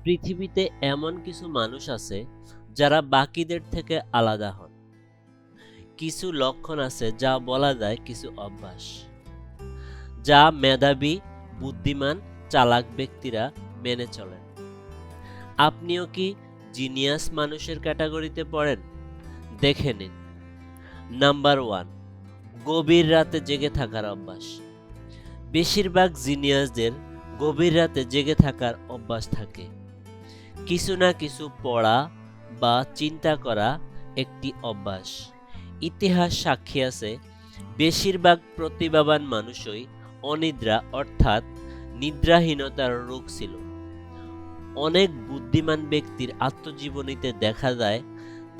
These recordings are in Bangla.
পৃথিবীতে এমন কিছু মানুষ আছে যারা বাকিদের থেকে আলাদা হন। কিছু লক্ষণ আছে যা বলা যায় কিছু অভ্যাস, যা মেধাবী, বুদ্ধিমান, চালাক ব্যক্তিরা মেনে চলেন। আপনিও কি জিনিয়াস মানুষের ক্যাটাগরিতে পড়েন? দেখে নিন। নাম্বার 1, গভীর রাতে জেগে থাকার অভ্যাস। বেশিরভাগ জিনিয়াসদের গভীর রাতে জেগে থাকার অভ্যাস থাকে। কিছু না কিছু পড়া বা চিন্তা করা একটি অভ্যাস। ইতিহাস সাক্ষী আছে, বেশিরভাগ প্রতিভাবান মানুষই অনিদ্রা অর্থাৎ নিদ্রাহীনতার রোগ ছিল। অনেক বুদ্ধিমান ব্যক্তির আত্মজীবনীতে দেখা যায়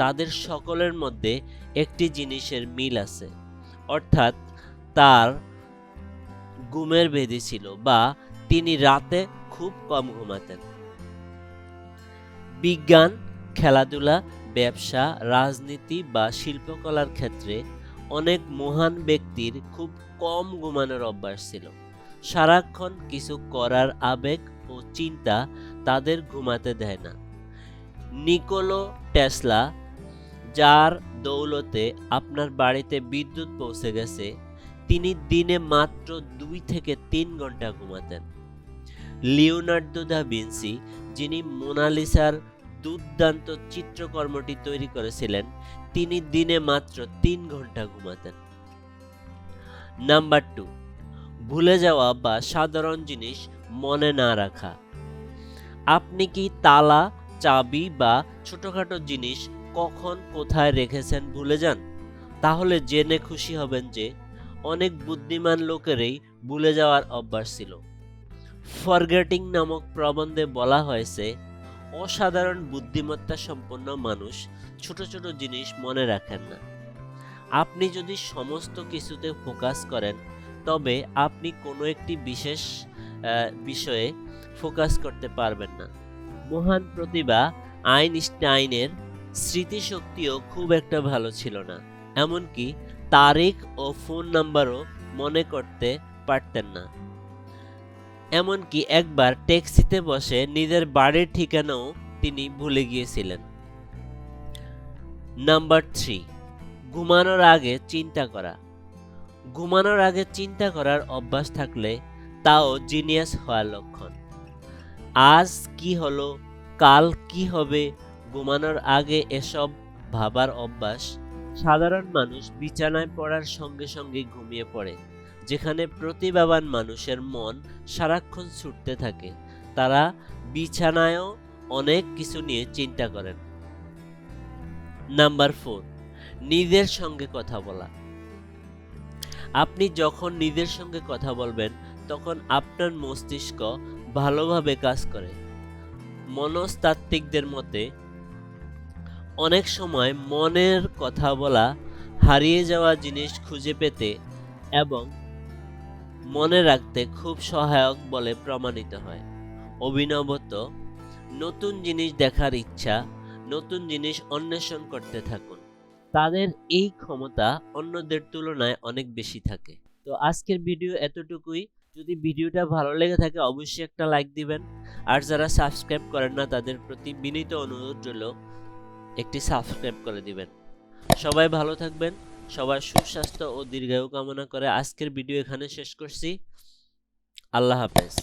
তাদের সকলের মধ্যে একটি জিনিসের মিল আছে, অর্থাৎ তার ঘুমের ব্যাধি ছিল বা তিনি রাতে খুব কম ঘুমাতেন। বিজ্ঞান, খেলাধুলা, ব্যবসা, রাজনীতি বা শিল্পকলার ক্ষেত্রে অনেক মহান ব্যক্তির খুব কম ঘুমানোর অভ্যাস ছিল। সারাক্ষণ কিছু করার আবেগ ও চিন্তা তাদের ঘুমাতে দেয় না। নিকোলা টেসলা, যার দৌলতে আপনার বাড়িতে বিদ্যুৎ পৌঁছে গেছে, তিনি দিনে মাত্র 2 থেকে 3 ঘন্টা ঘুমাতেন। লিওনার্দো দা ভিঞ্চি, যিনি মোনালিসার দুর্দান্ত চিত্রকর্মটি তৈরি করেছিলেন, তিনি দিনে মাত্র 3 ঘন্টা ঘুমাতেন। নাম্বার 2, ভুলে যাওয়া বা সাধারণ জিনিস মনে না রাখা। আপনি কি তালা, চাবি বা ছোটখাটো জিনিস কখন কোথায় রেখেছেন ভুলে যান? তাহলে জেনে খুশি হবেন যে অনেক বুদ্ধিমান লোকেরই ভুলে যাওয়ার অভ্যাস ছিল। ফরগেটিং নামক প্রবন্ধে বলা হয়েছে, অসাধারণ বুদ্ধিমত্তা সম্পন্ন মানুষ ছোট ছোট জিনিস মনে রাখেন না। আপনি যদি সমস্ত কিছুতে ফোকাস করেন, তবে আপনি কোনো একটি বিশেষ বিষয়ে ফোকাস করতে পারবেন না। মহান প্রতিভা আইনস্টাইনের স্মৃতিশক্তিও খুব একটা ভালো ছিল না, এমনকি তারিখ ও ফোন নাম্বারও মনে করতে পারতেন না। এমনকি একবার ট্যাক্সিতে বসে নিজের বাড়ির ঠিকানাও তিনি ভুলে গিয়েছিলেন। নাম্বার 3, ঘুমানোর আগে চিন্তা করা। ঘুমানোর আগে চিন্তা করার অভ্যাস থাকলে তাও জিনিয়াস হওয়ার লক্ষণ। আজ কি হলো, কাল কি হবে, ঘুমানোর আগে এসব ভাবার অভ্যাস। সাধারণ মানুষ বিছানায় পড়ার সঙ্গে সঙ্গে ঘুমিয়ে পড়ে। যেখানে প্রতিভাবান মানুষের মন সারাক্ষণ ছুটতে থাকে, তারা বিছানায়ও অনেক কিছু নিয়ে চিন্তা করেন। নাম্বার 4, নিজের সঙ্গে কথা বলা। আপনি যখন নিজের সঙ্গে কথা বলবেন, তখন আপনার মস্তিষ্ক ভালোভাবে কাজ করে। মনস্তাত্ত্বিকদের মতে অনেক সময় মনের কথা বলা হারিয়ে যাওয়া জিনিস খুঁজে পেতে এবং মনে রাখতে খুব সহায়ক বলে প্রমাণিত হয়। অভিনবত্ব, নতুন জিনিস দেখার ইচ্ছা, নতুন জিনিস অন্বেষণ করতে থাকুন। তাদের এই ক্ষমতা অন্যদের তুলনায় অনেক বেশি থাকে। তো আজকের ভিডিও এতটুকুই। যদি ভিডিওটা ভালো লেগে থাকে অবশ্যই একটা লাইক দিবেন, আর যারা সাবস্ক্রাইব করেন না তাদের প্রতি বিনীত অনুরোধ রইল একটি সাবস্ক্রাইব করে দিবেন। সবাই ভালো থাকবেন। সবার সুস্বাস্থ্য ও দীর্ঘায়ু কামনা করে আজকের ভিডিও এখানে শেষ করছি। আল্লাহ হাফেজ।